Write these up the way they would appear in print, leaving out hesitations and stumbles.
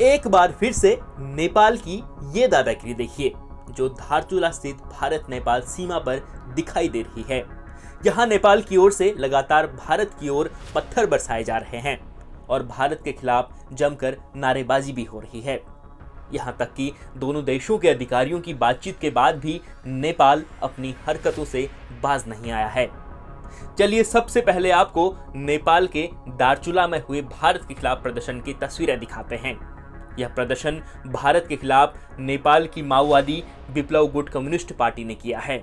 एक बार फिर से नेपाल की ये दादागिरी देखिए जो धारचूला स्थित भारत नेपाल सीमा पर दिखाई दे रही है। यहाँ नेपाल की ओर से लगातार भारत की ओर पत्थर बरसाए जा रहे हैं और भारत के खिलाफ जमकर नारेबाजी भी हो रही है। यहाँ तक कि दोनों देशों के अधिकारियों की बातचीत के बाद भी नेपाल अपनी हरकतों से बाज नहीं आया है। चलिए सबसे पहले आपको नेपाल के दारचूला में हुए भारत के खिलाफ प्रदर्शन की तस्वीरें दिखाते हैं। यह प्रदर्शन भारत के खिलाफ नेपाल की माओवादी विप्लव गुट कम्युनिस्ट पार्टी ने किया है।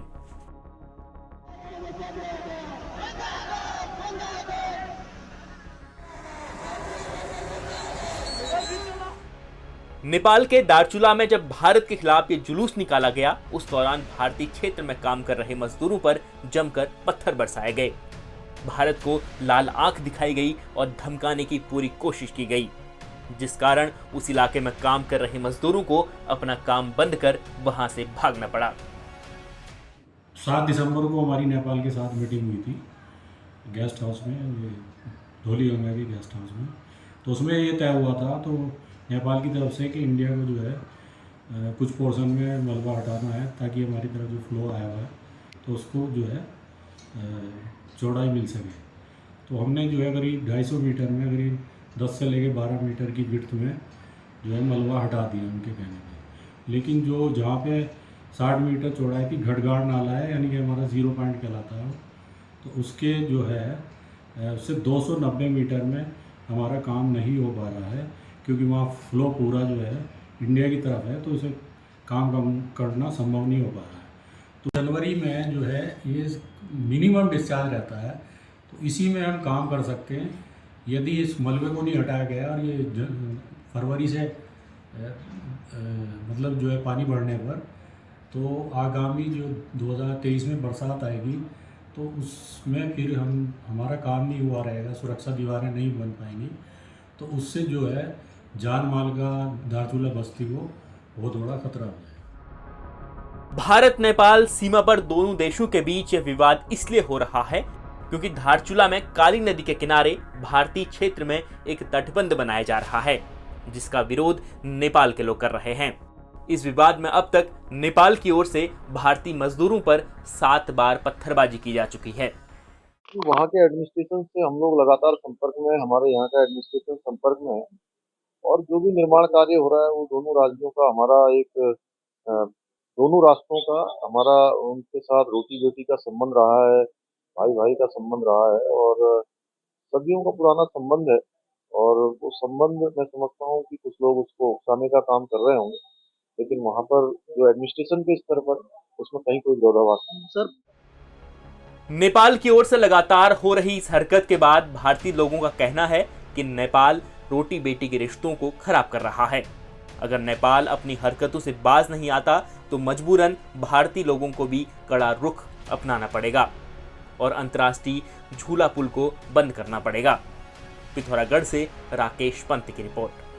नेपाल के दारचूला में जब भारत के खिलाफ ये जुलूस निकाला गया, उस दौरान भारतीय क्षेत्र में काम कर रहे मजदूरों पर जमकर पत्थर बरसाए गए। भारत को लाल आंख दिखाई गई और धमकाने की पूरी कोशिश की गई, जिस कारण उस इलाके में काम कर रहे मजदूरों को अपना काम बंद कर वहां से भागना पड़ा। 7 दिसंबर को हमारी नेपाल के साथ मीटिंग हुई थी गेस्ट हाउस में, धौलीगंगा के गेस्ट हाउस में। तो उसमें ये तय हुआ था तो नेपाल की तरफ से कि इंडिया को जो है कुछ पोर्शन में मलबा हटाना है ताकि हमारी तरफ जो फ्लो आया हुआ है तो उसको जो है चौड़ाई मिल सके। तो हमने जो है करीब 250 मीटर में करीब 10 से लेकर 12 मीटर की विड्थ में जो है मलबा हटा दिया उनके कहने पे। लेकिन जो जहाँ पे 60 मीटर चौड़ाई थी घटगाड़ नाला है, यानी कि हमारा 0 पॉइंट कहलाता है, तो उसके जो है उससे 290 मीटर में हमारा काम नहीं हो पा रहा है क्योंकि वहाँ फ्लो पूरा जो है इंडिया की तरफ है, तो उसे काम करना संभव नहीं हो पा रहा है। तो जनवरी में जो है ये मिनिमम डिस्चार्ज रहता है, तो इसी में हम काम कर सकते हैं। यदि इस मलबे को नहीं हटाया गया और ये फरवरी से मतलब जो है पानी बढ़ने पर, तो आगामी जो 2023 में बरसात आएगी तो उसमें फिर हमारा काम नहीं हुआ रहेगा, सुरक्षा दीवारें नहीं बन पाएंगी, तो उससे जो है जान माल का दारचूला बस्ती को बहुत बड़ा खतरा हो जाए। भारत नेपाल सीमा पर दोनों देशों के बीच यह विवाद इसलिए हो रहा है क्योंकि धारचूला में काली नदी के किनारे भारतीय क्षेत्र में एक तटबंध बनाया जा रहा है, जिसका विरोध नेपाल के लोग कर रहे हैं। इस विवाद में अब तक नेपाल की ओर से भारतीय मजदूरों पर 7 बार पत्थरबाजी की जा चुकी है। वहाँ के एडमिनिस्ट्रेशन से हम लोग लगातार संपर्क में, हमारे यहाँ का एडमिनिस्ट्रेशन संपर्क में है और जो भी निर्माण कार्य हो रहा है वो दोनों राज्यों का हमारा दोनों राष्ट्रों का हमारा उनके साथ रोटी बेटी का संबंध रहा है, भाई भाई का संबंध रहा है और सदियों का पुराना संबंध है। और वो संबंध मैं समझता हूँ कि कुछ लोग उसको उकसाने का काम कर रहे होंगे, लेकिन वहाँ पर जो एडमिनिस्ट्रेशन के स्तर पर उसमें कहीं कोई विरोधाभास नहीं है। सर, नेपाल की ओर से लगातार हो रही इस हरकत के बाद भारतीय लोगों का कहना है कि नेपाल रोटी बेटी के रिश्तों को खराब कर रहा है। अगर नेपाल अपनी हरकतों से बाज नहीं आता तो मजबूरन भारतीय लोगों को भी कड़ा रुख अपनाना पड़ेगा और अंतर्राष्ट्रीय झूला पुल को बंद करना पड़ेगा। पिथौरागढ़ से राकेश पंत की रिपोर्ट।